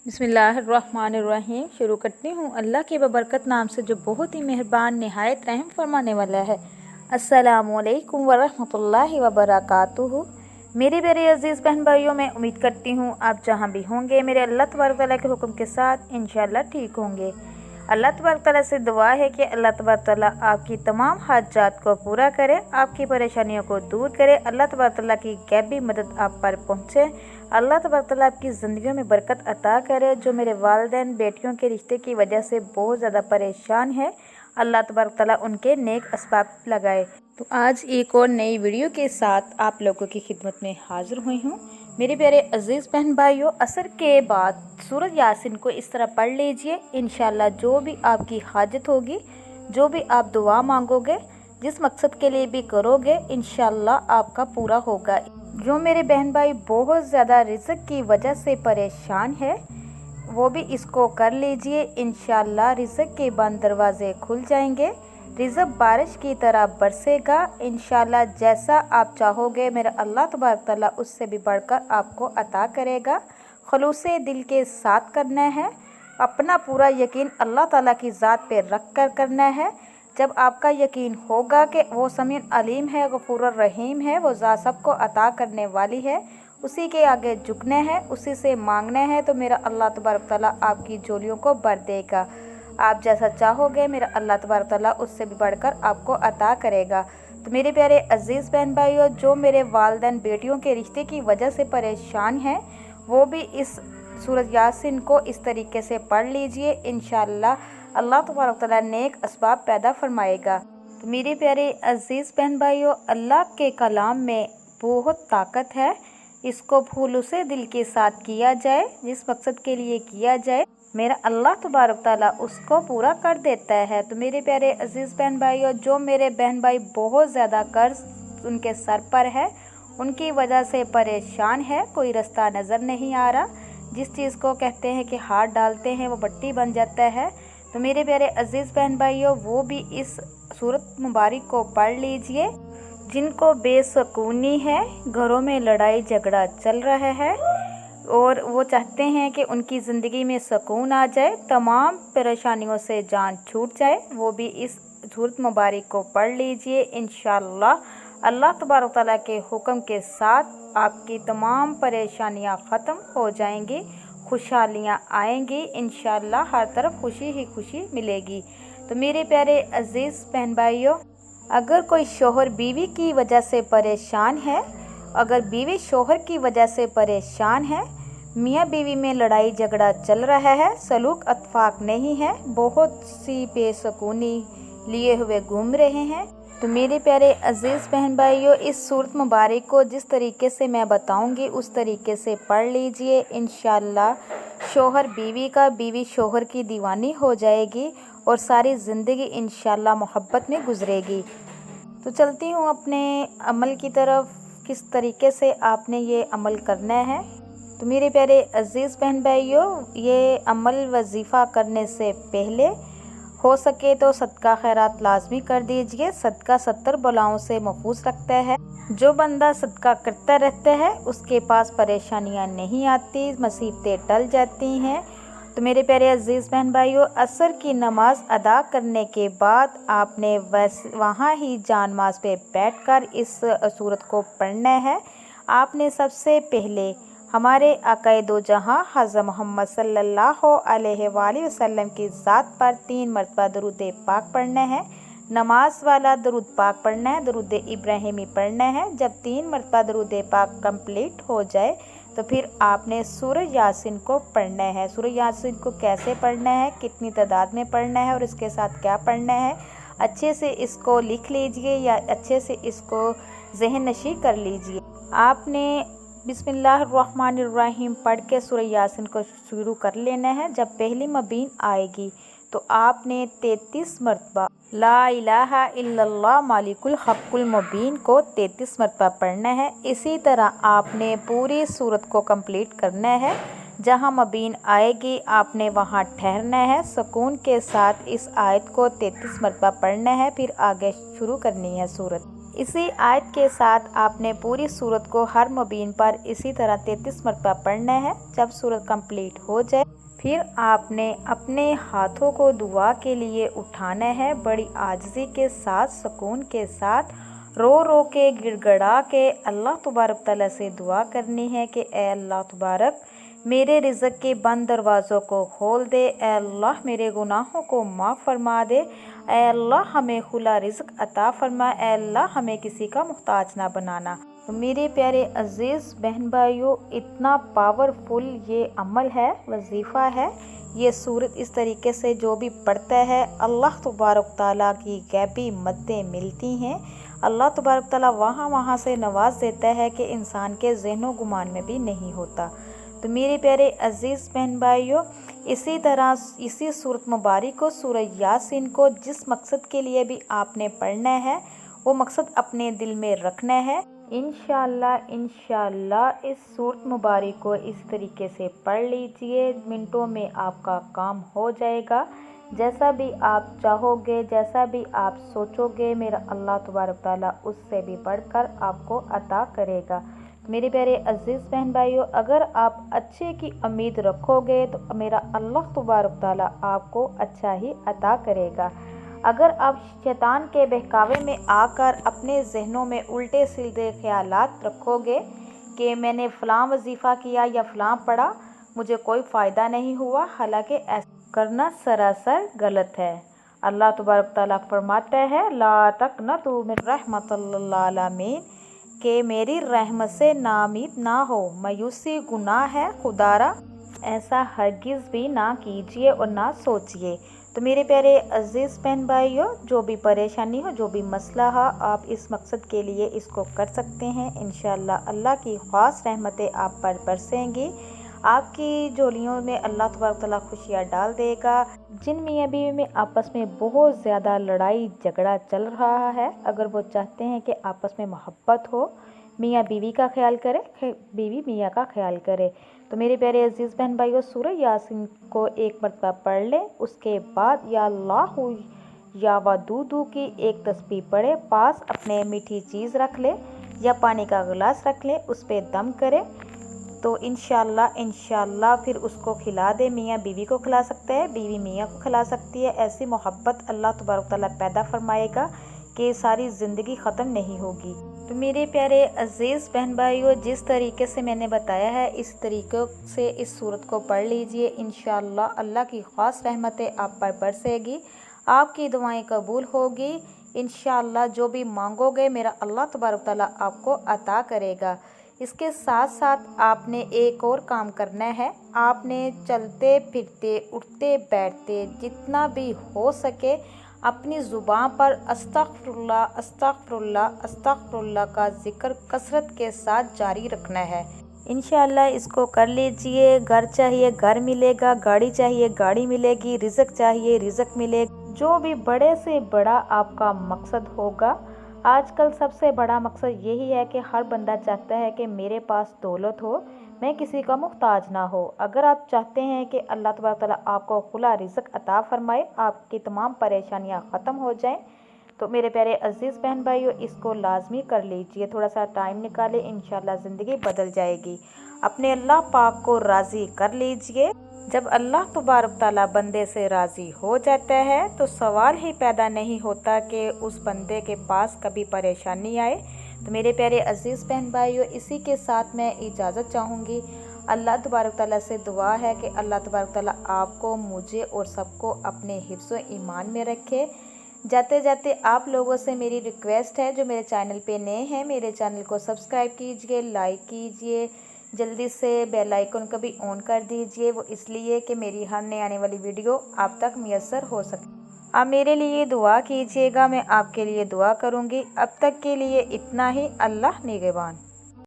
बिस्मिल्लाहिर्रहमानिर्रहीम। शुरू करती हूँ अल्लाह के बबरकत नाम से जो बहुत ही मेहरबान नहायत रहम फरमाने वाला है। अस्सलामुअलैकुम वरहमतुल्लाहि वबरकातुहू। मेरे प्यारे अजीज़ बहन भाइयों, मैं उम्मीद करती हूँ आप जहाँ भी होंगे मेरे अल्लाह तबारक तआला के हुक्म के साथ इंशाअल्लाह ठीक होंगे। अल्लाह तबारक तआला से दुआ है कि अल्लाह तबारक तआला आपकी तमाम हाजात को पूरा करे, आपकी परेशानियों को दूर करे। अल्लाह तबारक तआला की गैबी मदद आप पर पहुँचे। अल्लाह तबारक तआला आपकी ज़िंदगी में बरकत अता करे। जो मेरे वालिदैन बेटियों के रिश्ते की वजह से बहुत ज़्यादा परेशान है, अल्लाह तबारक तआला उनके नेक असबाब लगाए। तो आज एक और नई वीडियो के साथ आप लोगों की खिदमत में हाज़िर हुई हूँ। मेरे प्यारे अजीज़ बहन भाइयों, असर के बाद सूरत यासीन को इस तरह पढ़ लीजिए। इंशाल्लाह जो भी आपकी हाजत होगी, जो भी आप दुआ मांगोगे, जिस मकसद के लिए भी करोगे, इंशाल्लाह आपका पूरा होगा। जो मेरे बहन भाई बहुत ज़्यादा रिज़्क की वजह से परेशान है, वो भी इसको कर लीजिए। इंशाल्लाह रिज़्क के बंद दरवाज़े खुल जाएंगे, रिज़्क बारिश की तरह बरसेगा। इंशाल्लाह जैसा आप चाहोगे मेरा अल्लाह तबारक तआला उससे भी बढ़कर आपको अता करेगा। खलूसे दिल के साथ करना है, अपना पूरा यकीन अल्लाह ताला की ज़ात पे रख कर करना है। जब आपका यकीन होगा कि वो समीन अलीम है, गफूर रहीम है, वो ज़ात सबको अता करने वाली है, उसी के आगे झुकना है, उसी से मांगना है, तो मेरा अल्लाह तबारक तआला आपकी झोलियों को भर देगा। आप जैसा चाहोगे मेरा अल्लाह तबारक तआला उससे भी बढ़कर आपको अता करेगा। तो मेरे प्यारे अजीज़ बहन भाइयों, जो मेरे वालिदैन बेटियों के रिश्ते की वजह से परेशान हैं, वो भी इस सूरत यासीन को इस तरीके से पढ़ लीजिए। इंशाअल्लाह अल्लाह तबारक तआला नेक असबाब पैदा फरमाएगा। तो मेरे प्यारे अजीज़ बहन भाइयों, अल्लाह के कलाम में बहुत ताकत है। इसको फूलों से दिल के साथ किया जाए, जिस मकसद के लिए किया जाए मेरा अल्लाह तबारक तआला उसको पूरा कर देता है। तो मेरे प्यारे अजीज़ बहन भाइयों, जो मेरे बहन भाई बहुत ज़्यादा कर्ज उनके सर पर है, उनकी वजह से परेशान है, कोई रास्ता नज़र नहीं आ रहा, जिस चीज़ को कहते हैं कि हाथ डालते हैं वो बट्टी बन जाता है, तो मेरे प्यारे अजीज़ बहन भाइयों वो भी इस सूरत मुबारक को पढ़ लीजिए। जिनको बेसकूनी है, घरों में लड़ाई झगड़ा चल रहा है और वो चाहते हैं कि उनकी ज़िंदगी में सुकून आ जाए, तमाम परेशानियों से जान छूट जाए, वो भी इस सूरत मुबारक को पढ़ लीजिए। इंशाअल्लाह अल्लाह तबारक तआला के हुक्म के साथ आपकी तमाम परेशानियां ख़त्म हो जाएंगी, खुशहालियां आएंगी। इंशाअल्लाह हर तरफ खुशी ही खुशी मिलेगी। तो मेरे प्यारे अजीज़ बहन भाइयों, अगर कोई शोहर बीवी की वजह से परेशान है, अगर बीवी शोहर की वजह से परेशान है, मियाँ बीवी में लड़ाई झगड़ा चल रहा है, सलूक अतफाक नहीं है, बहुत सी बेसकूनी लिए हुए घूम रहे हैं, तो मेरे प्यारे अजीज़ बहन भाइयों इस सूरत मुबारक को जिस तरीके से मैं बताऊंगी उस तरीके से पढ़ लीजिए। इंशाअल्लाह शोहर बीवी का, बीवी शोहर की दीवानी हो जाएगी और सारी ज़िंदगी इंशाअल्लाह मोहब्बत में गुजरेगी। तो चलती हूँ अपने अमल की तरफ, किस तरीके से आपने ये अमल करना है। तो मेरे प्यारे अजीज़ बहन भाइयों, ये अमल वजीफ़ा करने से पहले हो सके तो सदका खैरात लाजमी कर दीजिए। सदका 70 बलाओं से महफूज रखता है। जो बंदा सदका करता रहता है उसके पास परेशानियां नहीं आती, मुसीबतें टल जाती हैं। तो मेरे प्यारे अजीज़ बहन भाइयों, असर की नमाज़ अदा करने के बाद आपने वहाँ ही जानमाज़ पे बैठकर इस सूरत को पढ़ना है। आपने सबसे पहले हमारे आक़ाए दो जहाँ हज़रत मोहम्मद सल्लल्लाहु अलैहि वसल्लम की ज़ात पर 3 मरतबा दरूद पाक पढ़ना है। नमाज वाला दरूद पाक पढ़ना है, दरूद इब्राहिमी पढ़ना है। जब 3 मरतबा दरूद पाक कंप्लीट हो जाए तो फिर आपने सूरह यासीन को पढ़ना है। सूरह यासीन को कैसे पढ़ना है, कितनी तादाद में पढ़ना है और इसके साथ क्या पढ़ना है, अच्छे से इसको लिख लीजिए या अच्छे से इसको ज़हन नशी कर लीजिए। आपने बिस्मिल्लाहिर्रहमानिर्रहीम पढ़ के सूरह यासीन को शुरू कर लेना है। जब पहली मबीन आएगी तो आपने 33 मरतबा ला इलाहा इल्लल्लाह मालिकुल हक़्कुल मुबीन को 33 मरतबा पढ़ना है। इसी तरह आपने पूरी सूरत को कंप्लीट करना है। जहाँ मबीन आएगी आपने वहाँ ठहरना है, सुकून के साथ इस आयत को 33 मरतबा पढ़ना है, फिर आगे शुरू करनी है सूरत। इसी आयत के साथ आपने पूरी सूरत को हर मुबीन पर इसी तरह 33 मरतबा पढ़ना है। जब सूरत कंप्लीट हो जाए फिर आपने अपने हाथों को दुआ के लिए उठाना है। बड़ी आजिज़ी के साथ, सुकून के साथ, रो रो के, गिड़गड़ा के अल्लाह तबारक तआला से दुआ करनी है कि ए अल्लाह तबारक मेरे रिज़्क़ के बंद दरवाज़ों को खोल दे, ए अल्लाह मेरे गुनाहों को माफ़ फरमा दे, ए अल्लाह हमें खुला रिज़्क़ अता फरमा, ए अल्लाह हमें किसी का मुहताज ना बनाना। तो मेरे प्यारे अज़ीज़ बहन भाइयों, इतना पावरफुल ये अमल है, वजीफ़ा है। ये सूरत इस तरीके से जो भी पढ़ता है अल्लाह तबारक ताला की गैबी मददें मिलती हैं। अल्लाह तबारक ताला वहाँ से नवाज देता है कि इंसान के ज़हनो गुमान में भी नहीं होता। तो मेरे प्यारे अज़ीज़ बहन भाइयों, इसी तरह इसी सूरत मुबारक को, सूरह यासीन को, जिस मकसद के लिए भी आपने पढ़ना है वो मकसद अपने दिल में रखना है। इंशाअल्लाह इस सूरत मुबारक को इस तरीके से पढ़ लीजिए, मिनटों में आपका काम हो जाएगा। जैसा भी आप चाहोगे, जैसा भी आप सोचोगे, मेरा अल्लाह तबारक ताला उससे भी बढ़कर आपको अता करेगा। मेरे प्यारे अज़ीज़ बहन भाइयों, अगर आप अच्छे की उम्मीद रखोगे तो मेरा अल्लाह तबारक ताला आपको अच्छा ही अता करेगा। अगर आप शैतान के बहकावे में आकर अपने जहनों में उल्टे सीधे ख्यालात रखोगे कि मैंने फ़लाँ वजीफ़ा किया या फ़लाँ पढ़ा, मुझे कोई फ़ायदा नहीं हुआ, हालांकि ऐसा करना सरासर गलत है। अल्लाह तबारक ताला फरमाता है, ला तक़नतू मिन रहमतिल्लिल आलमीन, कि मेरी रहमत से नाउमीद ना हो। मायूसी गुनाह है, खुदारा ऐसा हरगिज़ भी ना कीजिए और ना सोचिए। तो मेरे प्यारे अज़ीज़ बहन भाइयों, जो भी परेशानी हो, जो भी मसला हो, आप इस मकसद के लिए इसको कर सकते हैं। इंशाअल्लाह अल्लाह की ख़ास रहमतें आप पर बरसेंगी। आपकी झोलियों में अल्लाह तबारक तआला खुशियाँ डाल देगा। जिन मियाँ बीवी में आपस में बहुत ज़्यादा लड़ाई झगड़ा चल रहा है, अगर वो चाहते हैं कि आपस में मोहब्बत हो, मियाँ बीवी का ख्याल करे, बीवी मियाँ का ख्याल करे, तो मेरे प्यारे अजीज़ बहन भाइयों, सूरह यासीन को एक मरतबा पढ़ लें। उसके बाद या अल्लाहु या वदूदू की एक तस्बीह पढ़े, पास अपने मीठी चीज़ रख ले या पानी का गिलास रख ले, उस पर दम करे तो इंशाअल्लाह फिर उसको खिला दे। मियाँ बीवी को खिला सकता है, बीवी मियाँ को खिला सकती है। ऐसी मोहब्बत अल्लाह तबारक तआला पैदा फरमाएगा कि सारी ज़िंदगी ख़त्म नहीं होगी। तो मेरे प्यारे अज़ीज़ बहन भाइयों, जिस तरीके से मैंने बताया है इस तरीक़े से इस सूरत को पढ़ लीजिए। इंशाअल्लाह अल्लाह की ख़ास रहमतें आप पर बरसेगी, आपकी दुआएं कबूल होगी। इंशाअल्लाह जो भी मांगोगे मेरा अल्लाह तबारक तआला आपको अता करेगा। इसके साथ साथ आपने एक और काम करना है। आपने चलते फिरते, उठते बैठते, जितना भी हो सके अपनी ज़ुबान पर अस्तग़फिरुल्लाह अस्तग़फिरुल्लाह अस्तग़फिरुल्लाह का ज़िक्र कसरत के साथ जारी रखना है। इंशाअल्लाह इसको कर लीजिए। घर चाहिए घर मिलेगा, गाड़ी चाहिए गाड़ी मिलेगी, रिज़्क़ चाहिए रिज़्क़ मिलेगा। जो भी बड़े से बड़ा आपका मकसद होगा, आजकल सबसे बड़ा मकसद यही है कि हर बंदा चाहता है कि मेरे पास दौलत हो, मैं किसी का मुहताज ना हो। अगर आप चाहते हैं कि अल्लाह तबारक तआला आपको खुला रिज़्क़ अता फरमाए, आपकी तमाम परेशानियां ख़त्म हो जाएं, तो मेरे प्यारे अज़ीज़ बहन भाइयों इसको लाजमी कर लीजिए। थोड़ा सा टाइम निकालें, इंशाअल्लाह ज़िंदगी बदल जाएगी। अपने अल्लाह पाक को राज़ी कर लीजिए। जब अल्लाह तबारक ताला बंदे से राज़ी हो जाता है तो सवाल ही पैदा नहीं होता कि उस बंदे के पास कभी परेशानी आए। तो मेरे प्यारे अज़ीज़ बहन भाइयों, इसी के साथ मैं इजाज़त चाहूँगी। अल्लाह तबारक ताला से दुआ है कि अल्लाह तबारक ताला आपको, मुझे और सबको अपने हिफ्ज़ ईमान में रखे। जाते जाते आप लोगों से मेरी रिक्वेस्ट है, जो मेरे चैनल पे नए हैं, मेरे चैनल को सब्सक्राइब कीजिए, लाइक कीजिए, जल्दी से बेल आइकन को भी ऑन कर दीजिए। वो इसलिए कि मेरी हर नई आने वाली वीडियो आप तक मैसर हो सके। आप मेरे लिए दुआ कीजिएगा, मैं आपके लिए दुआ करूँगी। अब तक के लिए इतना ही। अल्लाह निगहबान।